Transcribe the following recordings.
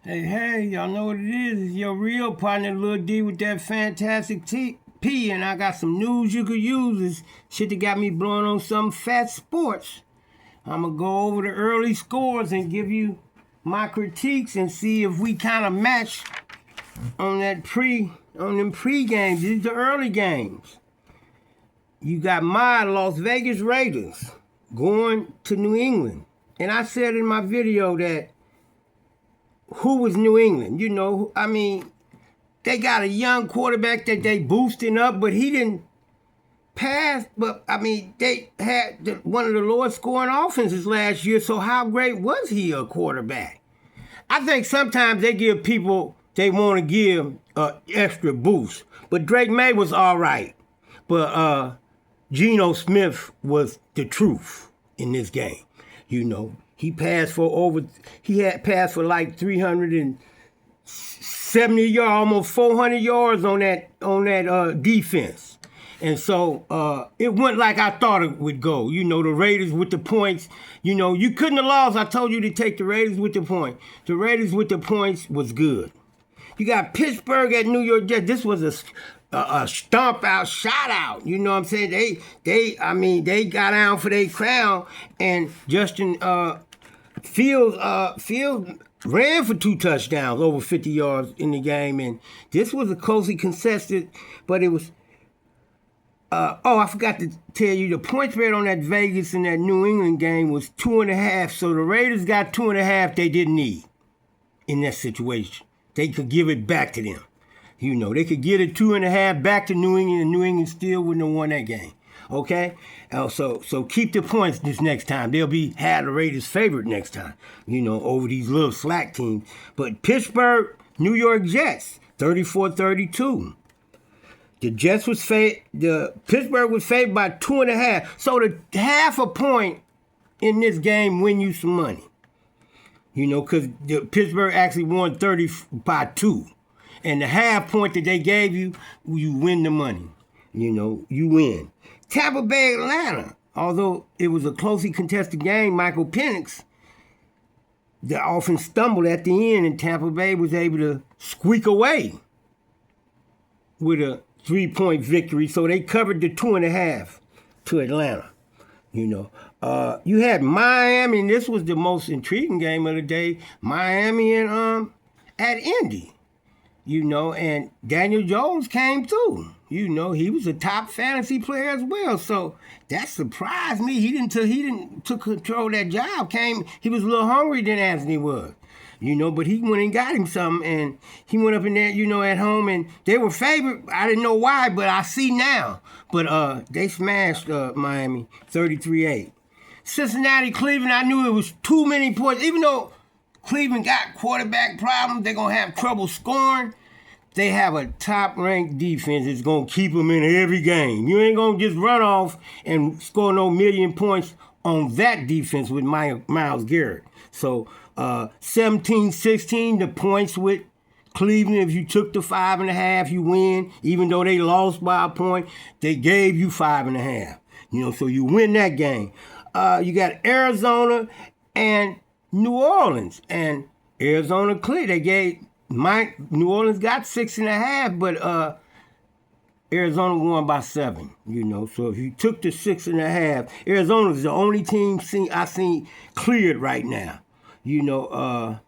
Hey, y'all know what it is. It's your real partner, Lil D, with that fantastic P, and I got some news you could use. This shit that got me blowing on some fat sports. I'm gonna go over the early scores and give you my critiques and see if we kind of match on them pre games. These are the early games. You got my Las Vegas Raiders going to New England, and I said in my video that who was New England? They got a young quarterback that they boosting up, but he didn't pass. But they had one of the lowest scoring offenses last year. So how great was he a quarterback? I think sometimes they give people they want to give an extra boost. But Drake May was all right. But Geno Smith was the truth in this game. He had passed for like 370 yards, almost 400 yards on that defense. And so it went like I thought it would go. The Raiders with the points. You couldn't have lost. I told you to take the Raiders with the point. The Raiders with the points was good. You got Pittsburgh at New York Jets. This was a stomp out, shot out. You know what I'm saying? They got down for their crown, and Justin Fields ran for 2 touchdowns, over 50 yards in the game, and this was a closely contested, but it was. I forgot to tell you, the point spread on that Vegas and that New England game was 2.5. So the Raiders got 2.5 they didn't need in that situation. They could give it back to them. They could get it 2.5 back to New England, and New England still wouldn't have won that game. Okay? So keep the points this next time. They'll have the Raiders favorite next time, over these little slack teams. But Pittsburgh, New York Jets, 34-32. The Pittsburgh was favored by 2.5. So the half a point in this game win you some money. Because Pittsburgh actually won 30 by 2. And the half point that they gave you, you win the money. You win. Tampa Bay, Atlanta. Although it was a closely contested game, Michael Penix, the offense stumbled at the end, and Tampa Bay was able to squeak away with a 3-point victory. So they covered the 2.5 to Atlanta. You had Miami, and this was the most intriguing game of the day. Miami and at Indy. And Daniel Jones came through. He was a top fantasy player as well. So that surprised me. He didn't took control of that job. He was a little hungrier than Anthony was. But he went and got him something, and he went up in there, at home, and they were favored. I didn't know why, but I see now. But they smashed Miami 33-8. Cincinnati, Cleveland, I knew it was too many points. Even though Cleveland got quarterback problems, they're going to have trouble scoring. They have a top-ranked defense that's going to keep them in every game. You ain't going to just run off and score no million points on that defense with Myles Garrett. So 17-16, the points with Cleveland. If you took the 5.5, you win. Even though they lost by a point, they gave you 5.5. So you win that game. You got Arizona and New Orleans, and Arizona cleared. New Orleans got 6.5, but Arizona won by 7. So if you took the 6.5, Arizona's the only team I seen cleared right now. The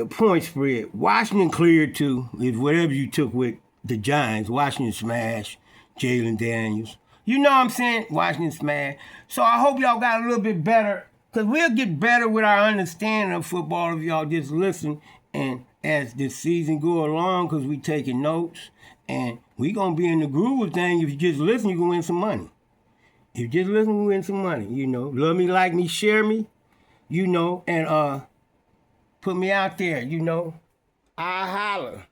point spread. Washington cleared too. Is whatever you took with the Giants. Washington smash. Jalen Daniels. You know what I'm saying? Washington smash. So I hope y'all got a little bit better. Because we'll get better with our understanding of football if y'all just listen. And as the season go along, because we taking notes. And we going to be in the groove of things. If you just listen, you can win some money. If you just listen, you win some money. Love me, like me, share me. And put me out there. I holler.